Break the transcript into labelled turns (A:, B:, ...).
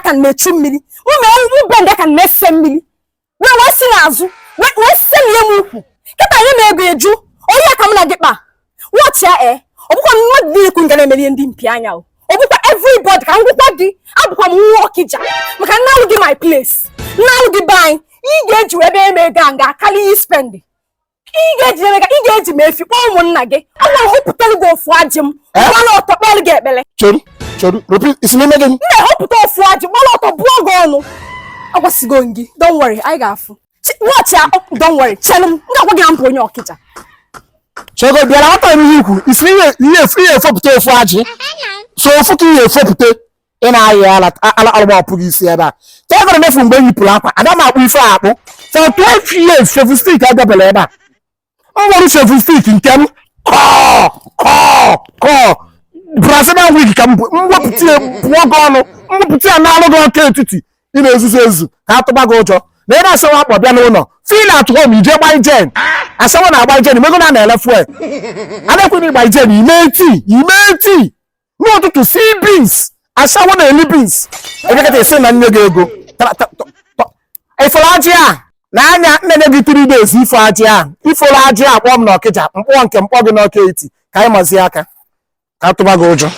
A: can mechu mmiri. Benda can messe mmiri. We wasi nazu. We send ye muku. Keta ye me ego eju. Oya kam na gipa. Watch ya Obuko no di kungana meli ndi mpianya o. Obuko everybody can go di. Abuko mu okija. Maka now give my place. Now give buy. Ige ju ebe me ganga kali spend. Ige ji mefi kwa umunna ge. Awa hoputali go fu ajim. Wala otopel ge bele.
B: Choru, repeat, it's me again.
A: Me hoputo fu ajim. Wala otoblo onu. Awa sigongi. Don't worry, I got fu. Watch ya, don't worry. Tell him, nga kwa gampo onye okija.
B: Chogo biara wata mi yiku. It's me ye foputo fu aji. So fuki ye foputo. Ina ayi ala wapu isi eba. Chogo ne fu mbe yipu akwa. Adama apu ife akpu. For 12 years, shefu stick aga bele eba. Onwere shefu stick nkem. Brazilian wig ka mweputie buogo onu. Mweputie na alogo oke etiti. Ina ezu. Ka atuba go ojo. Na ina asawa akpo bia n'ulo. Feel at home ije gba ijen. Asawa na agba ijen mego na ele fuel. Adekwu ni gba ijen ime tea. No to see beans. Asawa na eli beans. Ebekete ese na nne go ego. Ifolaji a na anya nne gi 3 days ifolaji a kpom na okija mkpo nke mkpo gi na oketi ka anyị mazi aka ka tụba go ụjọ